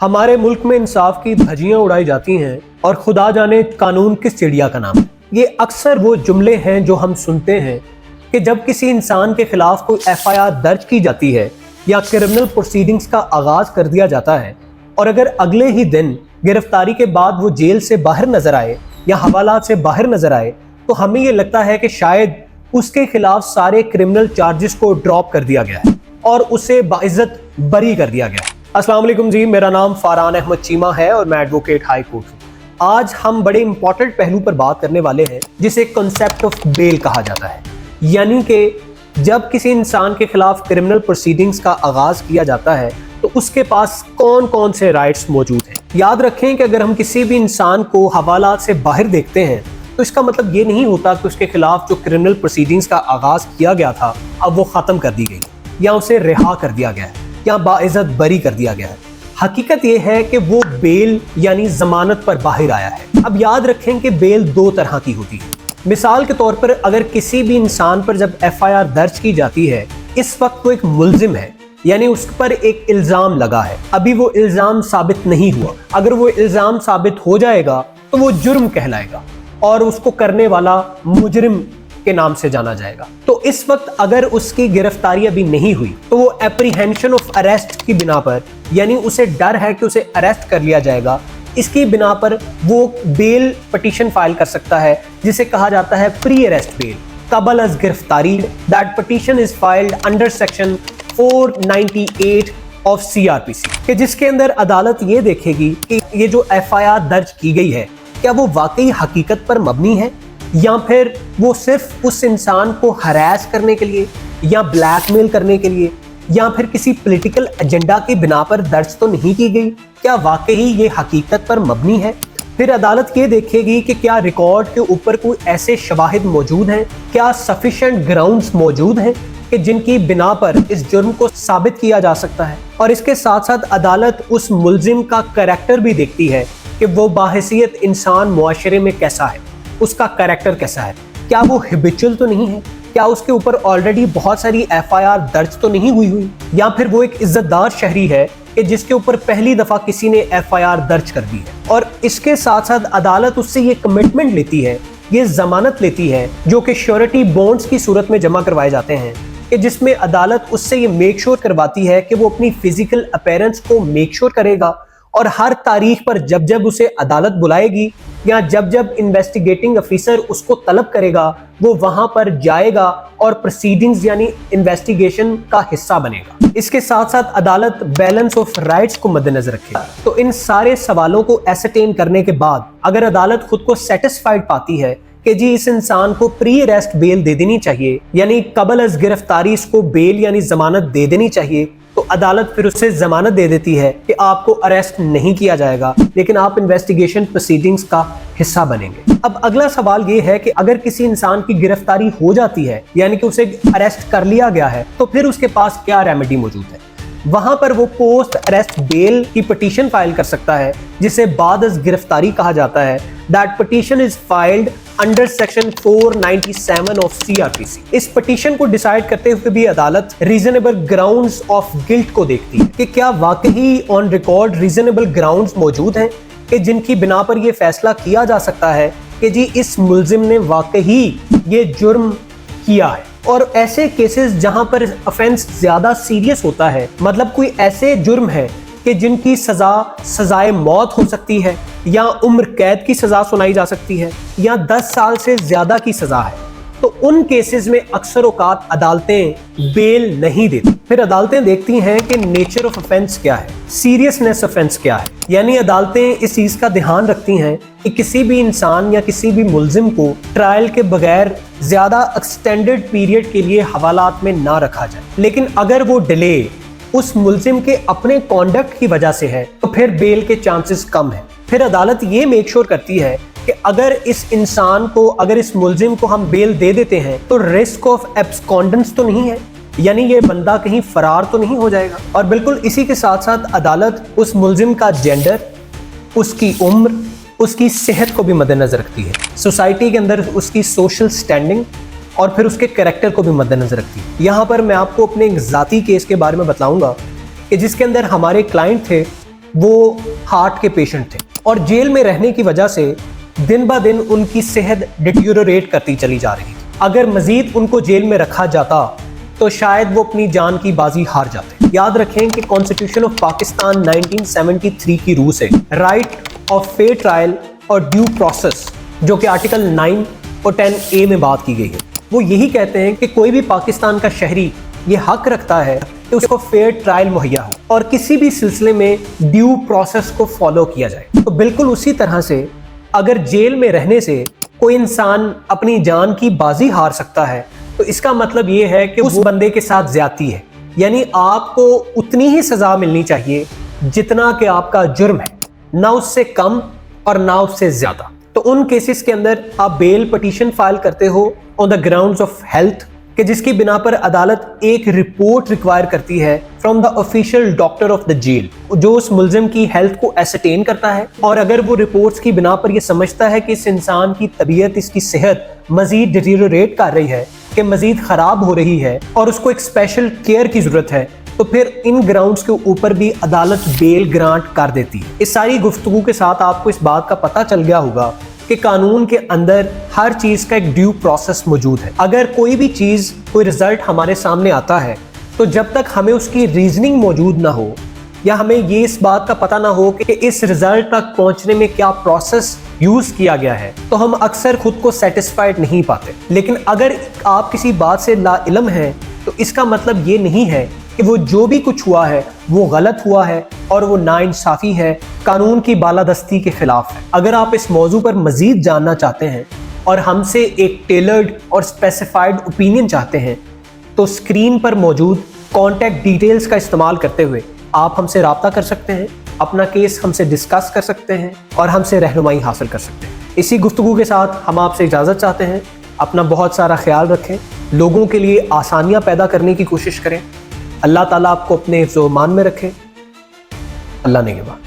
हमारे मुल्क में इंसाफ की धज्जियां उड़ाई जाती हैं और खुदा जाने कानून किस चिड़िया का नाम है। ये अक्सर वो जुमले हैं जो हम सुनते हैं कि जब किसी इंसान के खिलाफ कोई एफआईआर दर्ज की जाती है या क्रिमिनल प्रोसीडिंग्स का आगाज कर दिया जाता है और अगर अगले ही दिन गिरफ्तारी के बाद वो जेल से बाहर नजर आए या हवालात से बाहर नजर आए तो हमें ये लगता है कि शायद उसके खिलाफ सारे क्रिमिनल चार्जेस को ड्रॉप कर दिया गया है और उसे बाइज्जत बरी कर दिया गया है। अस्सलाम वालेकुम जी, मेरा नाम फरहान अहमद चीमा है और मैं एडवोकेट हाई कोर्ट हूँ। आज हम बड़े इंपॉर्टेंट पहलू पर बात करने वाले हैं जिसे कॉन्सेप्ट ऑफ बेल कहा जाता है, यानी कि जब किसी इंसान के खिलाफ क्रिमिनल प्रोसीडिंग्स का आगाज किया जाता है तो उसके पास कौन कौन से राइट्स मौजूद हैं। याद रखें कि अगर हम किसी भी इंसान को हवालात से बाहर देखते हैं तो इसका मतलब ये नहीं होता कि उसके खिलाफ जो क्रिमिनल प्रोसीडिंग्स का आगाज किया गया था अब वो खत्म कर दी गई या उसे रिहा कर दिया गया है या बाइज्जत बरी कर दिया गया है। हकीकत ये है कि वो बेल यानी जमानत पर बाहर आया है। अब याद रखें कि बेल दो तरह की होती है। मिसाल के तौर पर अगर किसी भी इंसान पर जब एफआईआर दर्ज की जाती है, इस वक्त वो एक मुल्जिम है, यानी उस पर एक इल्जाम लगा है, अभी वो इल्जाम साबित नहीं हुआ। अगर वो इल्जाम साबित हो जाएगा तो वो जुर्म कहलाएगा और उसको करने वाला मुजरिम के नाम से जाना जाएगा। तो इस वक्त अगर उसकी गिरफ्तारी अभी नहीं हुई तो वो एप्रीहेंशन ऑफ अरेस्ट की बिना पर, यानी उसे डर है कि उसे अरेस्ट कर लिया जाएगा, इसकी बिना पर वो बेल पिटीशन फाइल कर सकता है जिसे कहा जाता है प्री अरेस्ट बेल कबल अज गिरफ्तारी। That petition is filed under section 498 of CrPC, कि जिसके अंदर अदालत ये देखेगी कि ये जो एफआईआर दर्ज की गई है क्या वो वाकई हकीकत पर मबनी है या फिर वो सिर्फ उस इंसान को हरास करने के लिए या ब्लैकमेल करने के लिए या फिर किसी पॉलिटिकल एजेंडा की बिना पर दर्ज तो नहीं की गई, क्या वाकई ये हकीकत पर मबनी है। फिर अदालत ये देखेगी कि क्या रिकॉर्ड के ऊपर कोई ऐसे शवाहिद मौजूद हैं, क्या सफिशिएंट ग्राउंड्स मौजूद हैं कि जिनकी बिना पर इस जुर्म को साबित किया जा सकता है। और इसके साथ साथ अदालत उस मुल्जिम का कैरेक्टर भी देखती है कि वो बाहैसियत इंसान मुआशरे में कैसा है, उसका कैरेक्टर कैसा है, क्या वो हिबिचुअल तो नहीं है, क्या उसके ऊपर ऑलरेडी बहुत सारी एफआईआर दर्ज तो नहीं हुई या फिर वो एक इज्जतदार शहरी है कि जिसके ऊपर पहली दफा किसी ने एफआईआर दर्ज कर दी है। और इसके साथ साथ अदालत उससे ये कमिटमेंट लेती है, ये जमानत लेती है जो कि श्योरिटी बॉन्ड्स की सूरत में जमा करवाए जाते हैं, कि जिसमें अदालत उससे ये मेक श्योर करवाती है कि वो अपनी फिजिकल अपीयरेंस को मेक श्योर करेगा और हर तारीख पर जब जब उसे अदालत बुलाएगी या जब जब इन्वेस्टिगेटिंग ऑफिसर उसको तलब करेगा वो वहां पर जाएगा और प्रोसीडिंग्स यानी इन्वेस्टिगेशन का हिस्सा बनेगा। इसके साथ साथ अदालत बैलेंस ऑफ राइट्स को मद्देनजर रखेगा। तो इन सारे सवालों को एसरटेन करने के बाद अगर अदालत खुद को सेटिस्फाइड पाती है कि जी इस इंसान को प्री अरेस्ट बेल दे देनी चाहिए, यानी कबल अज गिरफ्तारी इसको बेल यानी जमानत दे देनी चाहिए, तो अदालत फिर उसे जमानत दे देती है कि आपको अरेस्ट नहीं किया जाएगा लेकिन आप इन्वेस्टिगेशन प्रोसीडिंग्स का हिस्सा बनेंगे। अब अगला सवाल ये है कि अगर किसी इंसान की गिरफ्तारी हो जाती है यानी कि उसे अरेस्ट कर लिया गया है तो फिर उसके पास क्या रेमेडी मौजूद है। वहां पर वो पोस्ट अरेस्ट बेल की पिटीशन फाइल कर सकता है जिसे बाद अज गिरफ्तारी कहा जाता है। That petition is filed under section 497 of CrPC. इस पिटीशन को डिसाइड करते हुए भी अदालत रीजनेबल ग्राउंड्स ऑफ गिल्ट को देखती है कि क्या वाकई ऑन रिकॉर्ड रीजनेबल ग्राउंड्स मौजूद हैं कि जिनकी बिना पर यह फैसला किया जा सकता है कि जी इस मुल्जिम ने वाकई ये जुर्म किया है। और ऐसे केसेस जहां पर ऑफेंस ज्यादा सीरियस होता है, मतलब कोई ऐसे जुर्म है कि जिनकी सजाए मौत हो सकती है या उम्र कैद की सजा सुनाई जा सकती है या 10 साल से ज्यादा की सजा है, तो उन केसेस में अक्सर औकात अदालतें बेल नहीं देती। फिर अदालतें देखती हैं कि नेचर ऑफ ऑफेंस क्या है, सीरियसनेस ऑफेंस क्या है, यानी अदालतें इस चीज का ध्यान रखती हैं कि किसी भी इंसान या किसी भी मुल्जिम को ट्रायल के बगैर ज्यादा एक्सटेंडेड पीरियड के लिए हवालात में ना रखा जाए। लेकिन अगर वो डिले उस मुल्जिम के अपने कॉन्डक्ट की वजह से है तो फिर बेल के चांसेस कम है। फिर अदालत ये मेक श्योर करती है कि अगर इस इंसान को, अगर इस मुल्जिम को हम बेल दे देते हैं तो रिस्क ऑफ एब्सकॉन्डेंस तो नहीं है, यानी ये बंदा कहीं फरार तो नहीं हो जाएगा। और बिल्कुल इसी के साथ साथ अदालत उस मुल्जिम का जेंडर, उसकी उम्र, उसकी सेहत को भी मद्देनजर रखती है, सोसाइटी के अंदर उसकी सोशल स्टैंडिंग और फिर उसके कैरेक्टर को भी मद्देनजर रखती है। यहाँ पर मैं आपको अपने एक ज़ाती केस के बारे में बताऊंगा कि जिसके अंदर हमारे क्लाइंट थे वो हार्ट के पेशेंट थे और जेल में रहने की वजह से दिन ब दिन उनकी सेहत डिटीरियोरेट करती चली जा रही थी। अगर मजीद उनको जेल में रखा जाता तो शायद वो अपनी जान की बाजी हार जाते। याद रखें कि कॉन्स्टिट्यूशन ऑफ पाकिस्तान 1973 की रूह से राइट ऑफ फेयर ट्रायल और ड्यू प्रोसेस, जो कि आर्टिकल 9 और 10A में बात की गई है, वो यही कहते हैं कि कोई भी पाकिस्तान का शहरी ये हक रखता है कि उसको फेयर ट्रायल मुहैया हो और किसी भी सिलसिले में ड्यू प्रोसेस को फॉलो किया जाए। तो बिल्कुल उसी तरह से अगर जेल में रहने से कोई इंसान अपनी जान की बाजी हार सकता है तो इसका मतलब ये है कि उस बंदे के साथ ज्यादती है, यानी आपको उतनी ही सजा मिलनी चाहिए जितना कि आपका जुर्म है, ना उससे कम और ना उससे ज्यादा। तो उन केसेस के अंदर आप बेल पिटीशन फाइल करते हो on the grounds of health, कि जिसकी बिना पर अदालत एक रिपोर्ट रिक्वायर करती है from the official doctor of the jail, जो उस मुल्जिम की हेल्थ को एसरटेन करता है। और अगर वो रिपोर्ट्स की बिना पर ये समझता है कि इस इंसान की तबीयत, इसकी सेहत मजीद डिटीरियोरेट कर रही है, कि मजीद खराब हो रही है और उसको एक स्पेशल केयर की जरूरत है, तो फिर इन ग्राउंड्स के ऊपर भी अदालत बेल ग्रांट कर देती है। इस सारी गुफ्तगू के साथ आपको इस बात का पता चल गया होगा कि कानून के अंदर हर चीज का एक ड्यू प्रोसेस मौजूद है। अगर कोई भी चीज, कोई रिजल्ट हमारे सामने आता है तो जब तक हमें उसकी रीजनिंग मौजूद ना हो या हमें ये इस बात का पता ना हो कि इस रिजल्ट तक पहुंचने में क्या प्रोसेस यूज किया गया है, तो हम अक्सर खुद को सेटिस्फाइड नहीं पाते। लेकिन अगर आप किसी बात से लाइल्म हैं तो इसका मतलब ये नहीं है कि वो जो भी कुछ हुआ है वो गलत हुआ है और वो नाइंसाफी है, कानून की बालादस्ती के खिलाफ है। अगर आप इस मौजू पर मजीद जानना चाहते हैं और हमसे एक टेलर्ड और स्पेसिफाइड ओपिनियन चाहते हैं तो स्क्रीन पर मौजूद कॉन्टैक्ट डिटेल्स का इस्तेमाल करते हुए आप हमसे रब्ता कर सकते हैं, अपना केस हमसे डिस्कस कर सकते हैं और हमसे रहनुमाई हासिल कर सकते हैं। इसी गुफ्तगू के साथ हम आपसे इजाज़त चाहते हैं। अपना बहुत सारा ख्याल रखें, लोगों के लिए आसानियाँ पैदा करने की कोशिश करें। अल्लाह ताला आपको अपने हिफ्ज़-ओ-मान में रखे। अल्लाह ने के बाद।